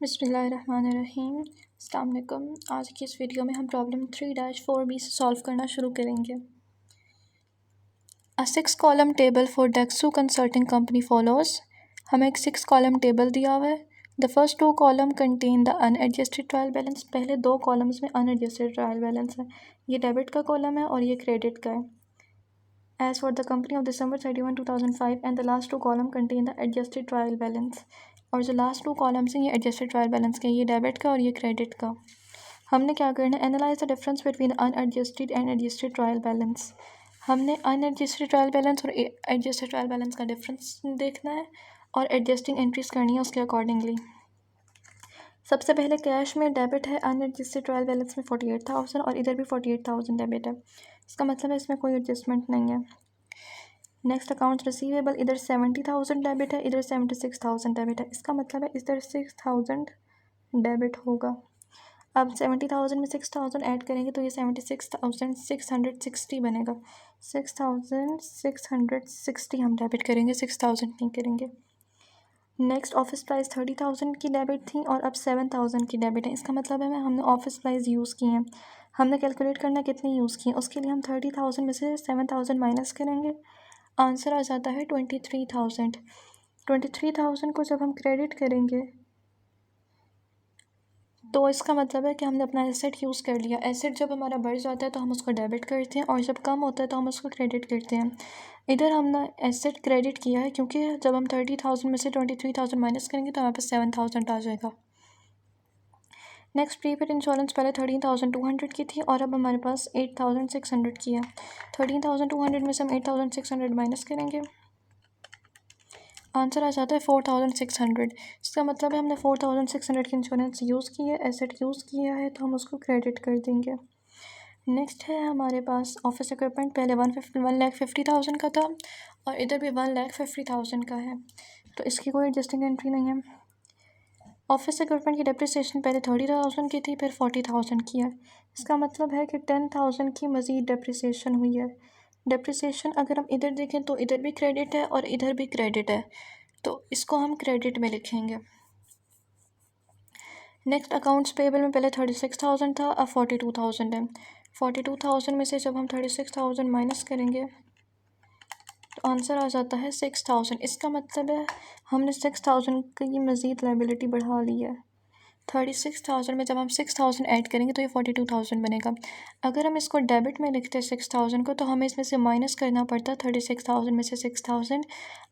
बिस्मिल्लाहिर्रहमानिर्रहीम। अस्सलाम वालेकुम। आज की इस वीडियो में हम प्रॉब्लम 3-4B से सॉल्व करना शुरू करेंगे। Uh 6 column table for Dexo consulting company follows. हमें एक 6 कॉलम टेबल दिया हुआ है। The first 2 column contain the unadjusted trial balance. पहले 2 कॉलम्स में अनएडजस्टेड ट्रायल बैलेंस है। ये डेबिट का कॉलम है और ये क्रेडिट का है। As for the company of December 31, 2005 and the last 2 column contain the adjusted trial balance। और जो लास्ट 2 कॉलम्स हैं ये एडजस्टेड ट्रायल बैलेंस के, ये डेबिट का और ये क्रेडिट का। हमने क्या करना है, analyse the difference between unadjusted and adjusted trial balance. हमने अनएडजस्टेड ट्रायल बैलेंस और एडजस्टेड ट्रायल बैलेंस का डिफरेंस देखना है और एडजस्टिंग एंट्रीज करनी है उसके अकॉर्डिंगली। सबसे पहले कैश में डेबिट है अनएडजस्टेड ट्रायल बैलेंस में 48,000 और इधर भी 48,000 डेबिट है। इसका मतलब है इसमें कोई एडजस्टमेंट नहीं है। नेक्स्ट अकाउंट रिसीवेबल, इधर 70,000 डेबिट है, इधर 76,000 डेबिट है। इसका मतलब है इधर 6,000 डेबिट होगा। अब 70,000 में 6,000 ऐड करेंगे तो ये 76,660 बनेगा। 6,660 हम डेबिट करेंगे, 6,000 नहीं करेंगे। नेक्स्ट ऑफिस प्राइस 30,000 की डेबिट थी और अब 7,000 की डेबिट है। इसका मतलब है हमने ऑफिस प्राइस यूज़ की हैं। हमने कैलकुलेट करना कितनी यूज़ की हैं, उसके लिए हम 30,000 में से 7,000 माइनस करेंगे। आंसर आ जाता है 23,000। 23,000 को जब हम क्रेडिट करेंगे तो इसका मतलब है कि हमने अपना एसेट यूज़ कर लिया। एसेट जब हमारा बढ़ जाता है तो हम उसको डेबिट करते हैं और जब कम होता है तो हम उसको क्रेडिट करते हैं। इधर हमने एसेट क्रेडिट किया है क्योंकि जब हम 30,000 में से 23,000 माइनस करेंगे तो हमारे पास 7,000 आ जाएगा। नेक्स्ट प्रीपेड इंश्योरेंस पहले 13,200 की थी और अब हमारे पास 8,600 की है। 13,200 में से हम 8,600 माइनस करेंगे, आंसर आ जाता है 4,600। इसका मतलब है हमने 4,600 की इंश्योरेंस यूज़ की है, एसेट यूज़ किया है तो हम उसको क्रेडिट कर देंगे। नेक्स्ट है हमारे पास ऑफिस इक्विपमेंट, पहले 1,50,000 का था और इधर भी 1,50,000 का है, तो इसकी कोई एडजस्टिंग एंट्री नहीं है। ऑफिस इक्विपमेंट की डेप्रिसिएशन पहले 30,000 की थी, फिर 40,000 की है। इसका मतलब है कि 10,000 की मज़ीद डेप्रिसिएशन हुई है। डेप्रिसिएशन अगर हम इधर देखें तो इधर भी क्रेडिट है और इधर भी क्रेडिट है, तो इसको हम क्रेडिट में लिखेंगे। नेक्स्ट अकाउंट्स पेबल में पहले 36,000 था, अब 42,000 है। 42,000 में से जब हम 36,000 माइनस करेंगे तो आंसर आ जाता है 6,000। इसका मतलब है हमने 6,000 की मज़ीद लाइबिलिटी बढ़ा ली है। 36,000 में जब हम 6,000 ऐड करेंगे तो ये 42,000 बनेगा। अगर हम इसको डेबिट में लिखते हैं 6,000 को, तो हमें इसमें से माइनस करना पड़ता 36,000 में से 6,000,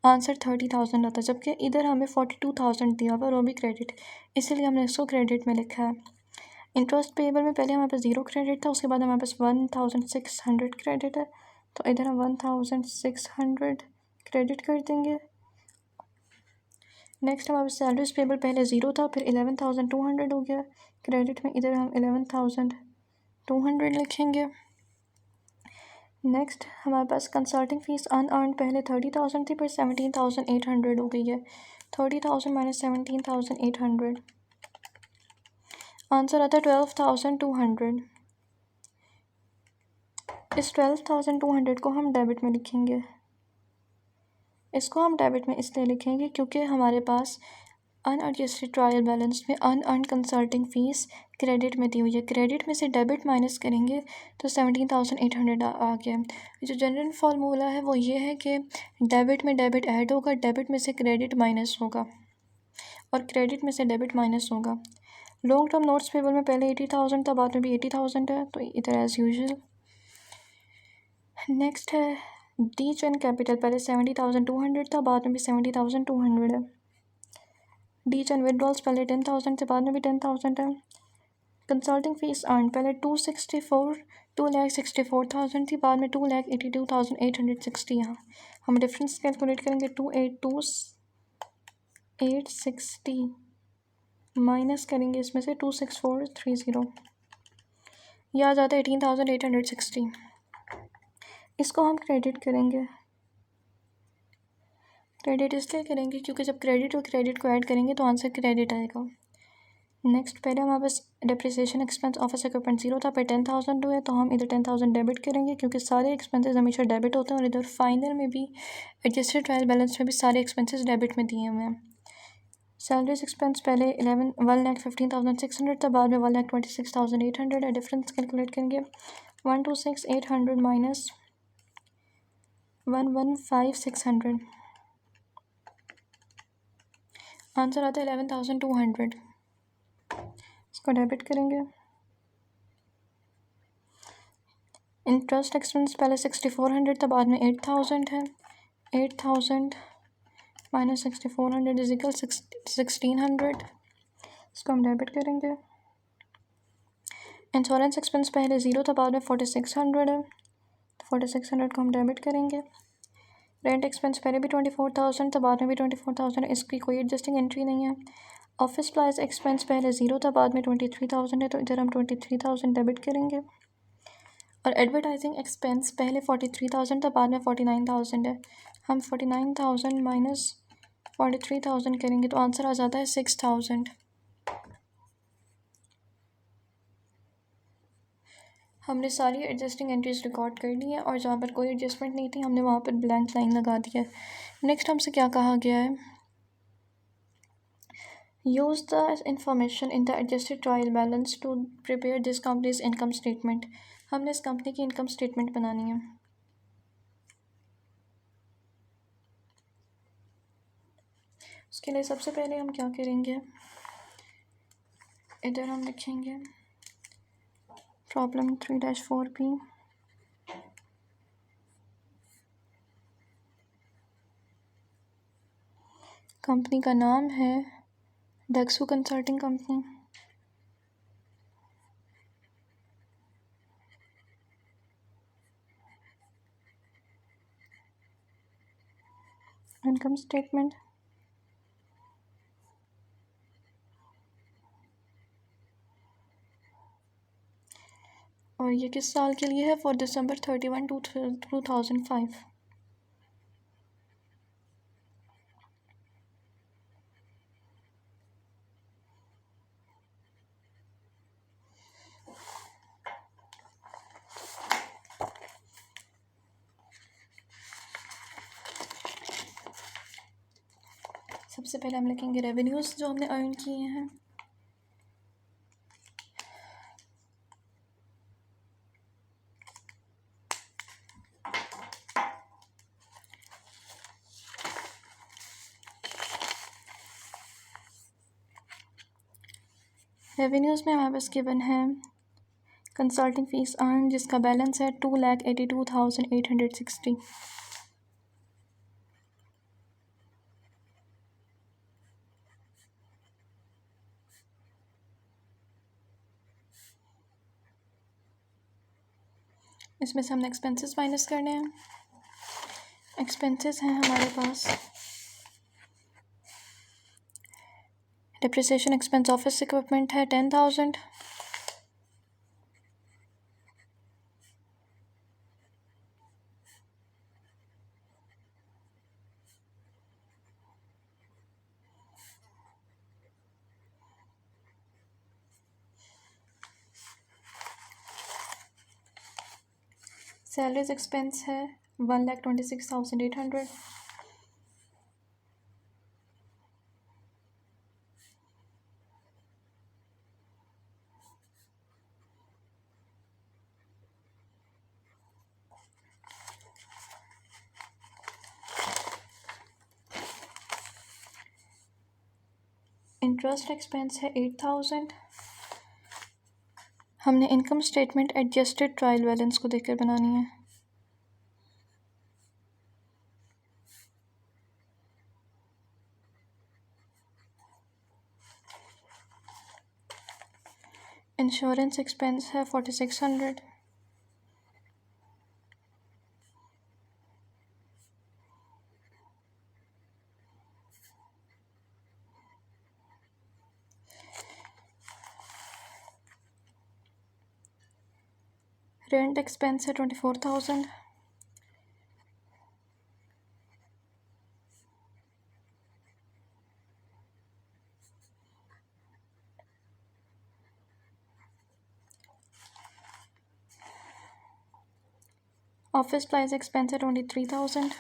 आंसर 30,000 आता। जबकि इधर हमें 42,000 दिया हुआ और वो भी क्रेडिट, इसीलिए हमने इसको क्रेडिट में लिखा है। इंटरेस्ट पेएबल में पहले हमारे पास 0 क्रेडिट था, उसके बाद हमारे पास 1,600 क्रेडिट है, तो इधर हम 1,600 क्रेडिट कर देंगे। नेक्स्ट हमारे सैलरीज पेबल पहले 0 था, फिर 11,200 हो गया क्रेडिट में, इधर हम 11,200 लिखेंगे। नेक्स्ट हमारे पास कंसल्टिंग फ़ीस अनअर्न पहले 30,000 थी, फिर 17,800 हो गई है। 30,000 माइनस 17,800, आंसर आता है 12,200। इस 12,200 को हम डेबिट में लिखेंगे। इसको हम डेबिट में इसलिए लिखेंगे क्योंकि हमारे पास अनएडजस्टेड ट्रायल बैलेंस में अनअर्न कंसल्टिंग फ़ीस क्रेडिट में दी हुई है। क्रेडिट में से डेबिट माइनस करेंगे तो 17,800 आ गया। जो जनरल फार्मूला है वो ये है कि डेबिट में डेबिट ऐड होगा, डेबिट में से क्रेडिट माइनस होगा और क्रेडिट में से डेबिट माइनस होगा। लॉन्ग टर्म नोट्स पेबल में पहले 80,000 था, बाद में भी 80,000 है, तो इधर एज़ यूजुअल। नेक्स्ट है डी चैन कैपिटल, पहले 70,200 था, बाद में भी 70,200 है। डी चैन विड्रॉल्स पहले 10,000 थे, बाद में भी 10,000 है। कंसल्टिंग फीस अर्न पहले 2,64,000 थी, बाद में 2,82,860। यहाँ हम डिफरेंस कैलकुलेट करेंगे, 2,82,860 माइनस करेंगे इसमें से 2,6430, यह आ जाता है 18,860। इसको हम क्रेडिट करेंगे। क्रेडिट इसलिए करेंगे क्योंकि जब क्रेडिट और क्रेडिट को ऐड करेंगे तो आंसर क्रेडिट आएगा। नेक्स्ट पहले हमारे पास डेप्रिसिएशन एक्सपेंस ऑफिस इक्विपमेंट 0 था, फिर 10,000 हुए, तो हम इधर 10,000 डेबिट करेंगे क्योंकि सारे एक्सपेंसेस हमेशा डेबिट होते हैं और इधर फाइनल में भी एडजस्टेड ट्रायल बैलेंस में भी सारे एक्सपेंसेस डेबिट में दिए हुए हैं। सैलरीज एक्सपेंस पहले 1,15,600 था, बाद में 1,26,800 है। डिफरेंस कैलकुलेट करेंगे 126,800 माइनस 115,600, आंसर आता है 11,200। इसको डेबिट करेंगे। इंटरेस्ट एक्सपेंस पहले 6,400 था, बाद में 8,000 है। 8,000 माइनस 6,400 इज इक्वल 1,600। इसको हम डेबिट करेंगे। इंश्योरेंस एक्सपेंस पहले 0 था, बाद में 4,600 है, तो 4,600 को हम डेबिट करेंगे। रेंट एक्सपेंस पहले भी 24,000 था, बाद में भी 24,000 है, इसकी कोई एडजस्टिंग एंट्री नहीं है। ऑफिस सप्लाइज एक्सपेंस पहले 0 था, बाद में 23,000 है, तो इधर हम 23,000 डेबिट करेंगे। और एडवर्टाइजिंग एक्सपेंस पहले 43,000 था, बाद में 49,000 है, हम 49,000 माइनस 43,000 करेंगे तो आंसर आ जाता है 6,000। हमने सारी एडजस्टिंग एंट्रीज रिकॉर्ड कर ली है और जहाँ पर कोई एडजस्टमेंट नहीं थी हमने वहाँ पर ब्लैंक लाइन लगा दिया है। नेक्स्ट हमसे क्या कहा गया है, use the information in the adjusted trial balance to prepare this company's income statement. हमने इस कंपनी की इनकम स्टेटमेंट बनानी है। उसके लिए सबसे पहले हम क्या करेंगे, इधर हम लिखेंगे प्रॉब्लम 3-4P। कंपनी का नाम है Dexo consulting company. Income statement और ये किस साल के लिए है, फॉर December 31, 2005। सबसे पहले हम लिखेंगे रेवेन्यूज़ जो हमने अर्न किए हैं। रेवेन्यूज़ में हमारे पास गिवन है कंसल्टिंग फ़ीस अर्न जिसका बैलेंस है 2,82,860। इसमें से हमने एक्सपेंसेस माइनस करने हैं। एक्सपेंसेस हैं हमारे पास डिप्रिसिएशन एक्सपेंस ऑफिस इक्विपमेंट है 10,000। सैलरीज एक्सपेंस है 1,26,800। इंटरेस्ट एक्सपेंस है 8,000। हमने income statement adjusted trial balance को देखकर बनानी है। इंश्योरेंस एक्सपेंस है 4,600। रेंट एक्सपेंस है 24,000। ऑफिस सप्लाइज एक्सपेंस है 23,000।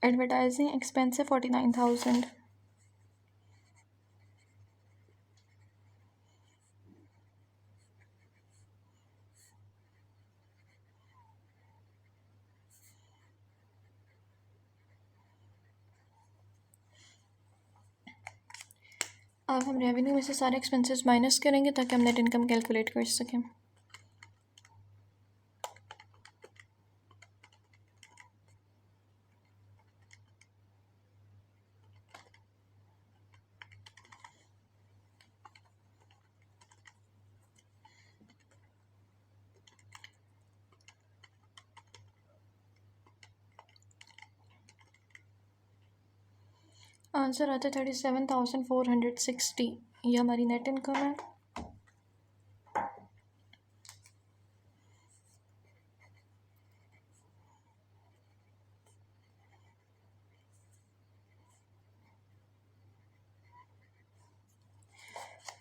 एडवर्टाइजिंग एक्सपेंस है 49,000। अब हम रेवेन्यू में से सारे एक्सपेंसेस माइनस करेंगे ताकि हम नेट इनकम कैलकुलेट कर सकें। आंसर आता है 37,460। ये हमारी नेट इनकम है।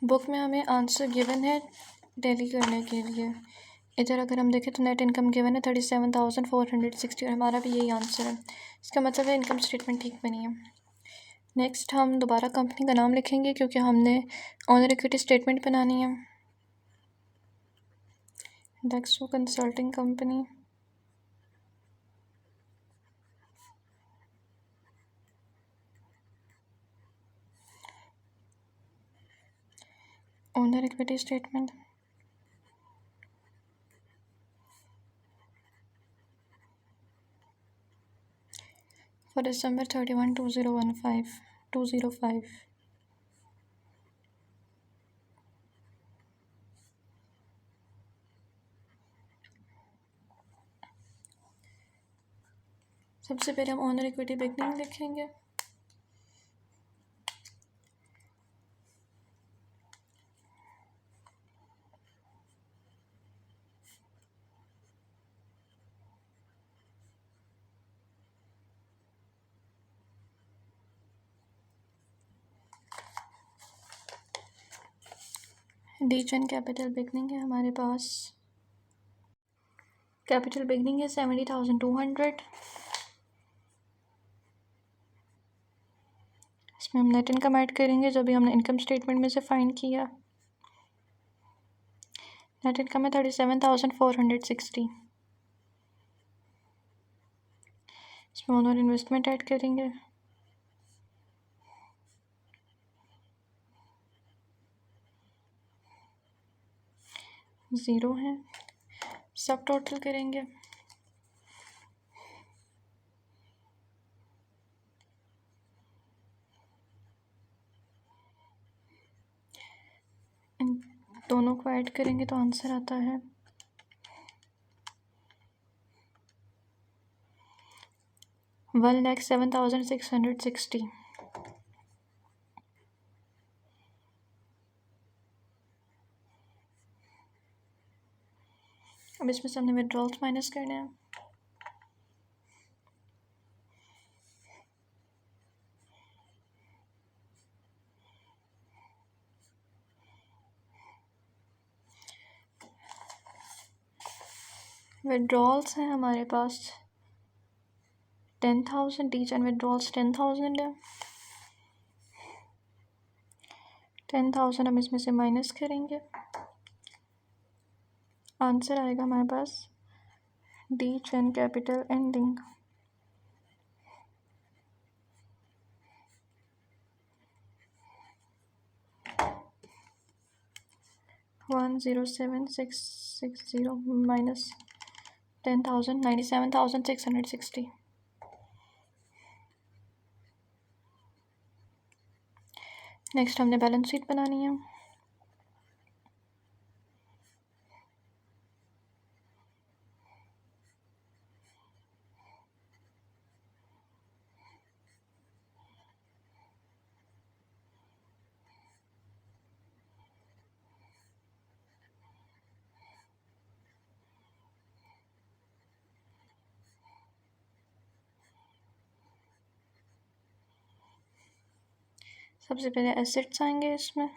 बुक में हमें आंसर गिवन है टैली करने के लिए। इधर अगर हम देखें तो नेट इनकम गिवन है 37,460 और हमारा भी यही आंसर है। इसका मतलब है इनकम स्टेटमेंट ठीक बनी है। नेक्स्ट हम दोबारा कंपनी का नाम लिखेंगे क्योंकि हमने ओनर इक्विटी स्टेटमेंट बनानी है। Dexo consulting company, owner equity statement. For December 31, 2005। सबसे पहले हम ओनर इक्विटी बिगनिंग लिखेंगे। डीचन कैपिटल बिगनिंग है हमारे पास। कैपिटल बिगनिंग है 70,200। इसमें हम नेट इनकम ऐड करेंगे जो भी हमने इनकम स्टेटमेंट में से फाइंड किया। नेट इनकम है 37,460। इसमें ओनर इन्वेस्टमेंट ऐड करेंगे। ज़ीरो है। सब टोटल करेंगे। इन दोनों को ऐड करेंगे तो आंसर आता है 1,07,660। अब इसमें से हमने विड्रॉल्स माइनस करने हैं। विड्रॉल्स हैं हमारे पास 10,000 ईच एंड विड्रॉल्स 10,000 है। 10,000 हम इसमें से माइनस करेंगे। आंसर आएगा हमारे पास डीच and capital ending 1,07,660 minus 10,000 97,660। Next हमने बैलेंस शीट बनानी है। सबसे पहले एसेट्स आएंगे इसमें।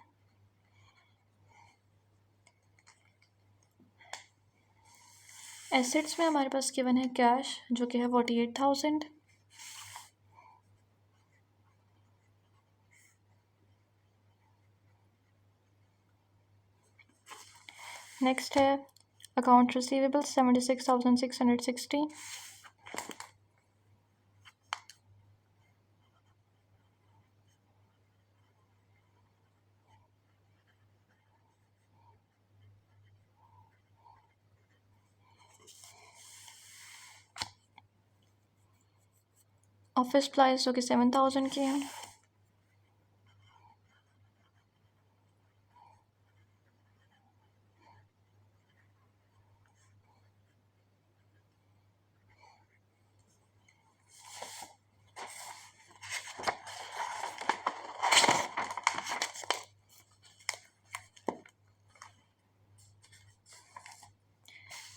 एसेट्स में हमारे पास गिवन है कैश जो कि है 48,000। नेक्स्ट है अकाउंट रिसीवेबल 76,660। ऑफिस सप्लाईज जो कि 7,000 की हैं।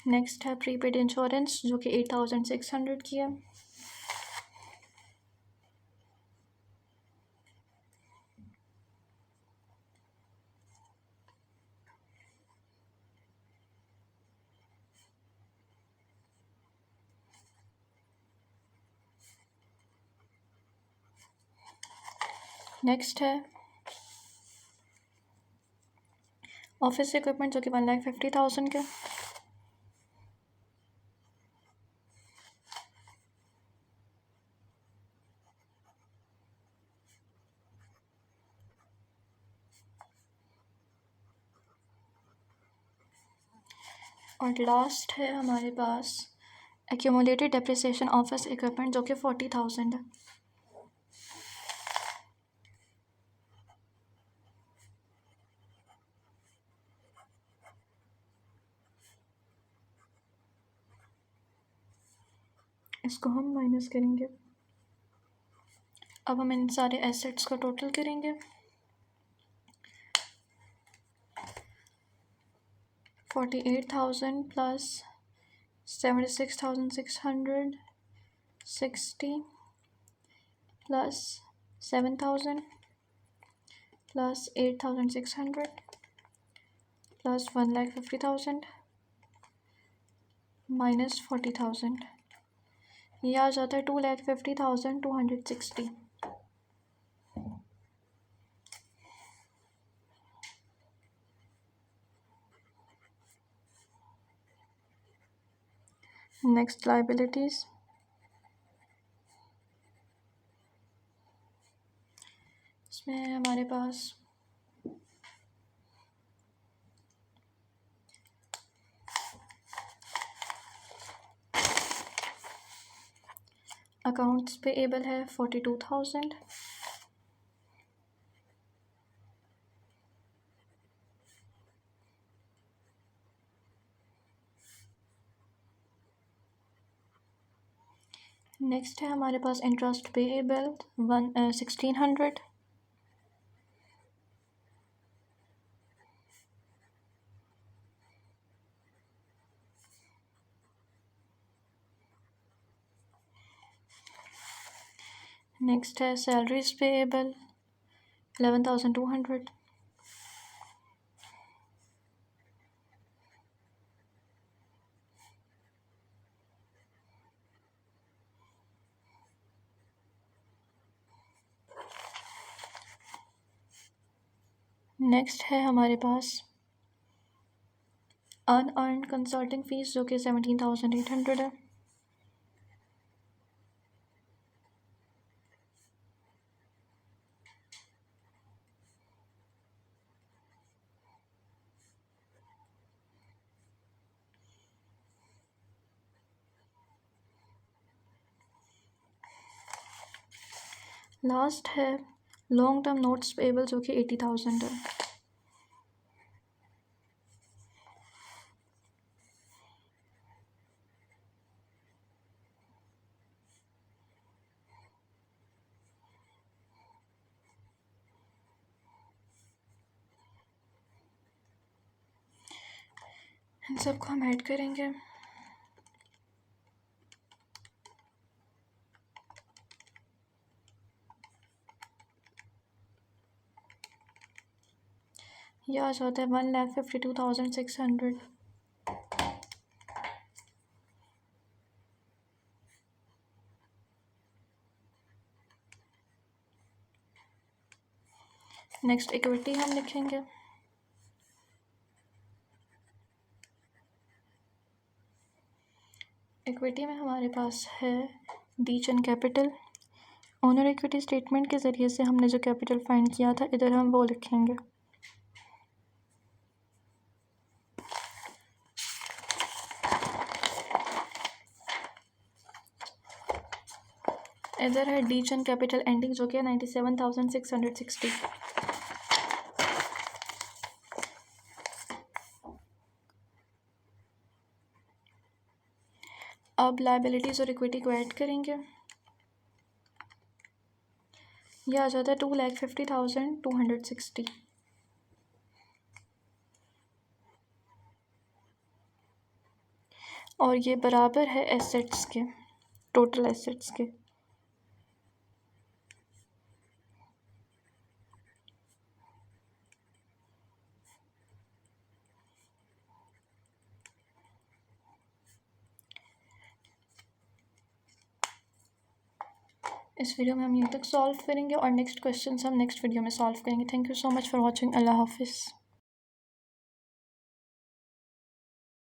नेक्स्ट है प्रीपेड इंश्योरेंस जो कि 8,600 की है। नेक्स्ट है ऑफिस इक्विपमेंट जो कि 1,50,000 के। और लास्ट है हमारे पास एक्यूमुलेटेड डेप्रिसिएशन ऑफिस इक्विपमेंट जो कि 40,000 है। इसको हम माइनस करेंगे। अब हम इन सारे एसेट्स का टोटल करेंगे। 48,000 plus 76,660 plus 7,000 plus 8,600 plus 1,50,000 minus 40,000, ये आ जाता है 2,50,260। नेक्स्ट लाइबिलिटीज़, इसमें हमारे पास अकाउंट्स पेएबल है 42,000। नेक्स्ट है हमारे पास इंटरेस्ट पेएबल 1,600। नेक्स्ट है सैलरीज पेएबल 11,200। नेक्स्ट है हमारे पास अनअर्न्ड कंसल्टिंग फीस जो कि 17,800 है। लास्ट है लॉन्ग टर्म नोट्स पेएबल जो कि 80,000 है। इन सबको हम ऐड करेंगे। यह आ जाता है 1,52,600। नेक्स्ट इक्विटी हम लिखेंगे। इक्विटी में हमारे पास है डी चंद कैपिटल। ओनर इक्विटी स्टेटमेंट के ज़रिए से हमने जो कैपिटल फाइंड किया था इधर हम वो लिखेंगे। इधर है डी चंद कैपिटल एंडिंग जो कि है 97,660। अब लायबिलिटीज़ और इक्विटी को ऐड करेंगे। यह आ जाता है 2,50,260। और ये बराबर है एसेट्स के, टोटल एसेट्स के। इस वीडियो में हम यहीं तक सॉल्व करेंगे और नेक्स्ट क्वेश्चन हम नेक्स्ट वीडियो में सॉल्व करेंगे। Thank you so much for watching. अल्लाह हाफिज़।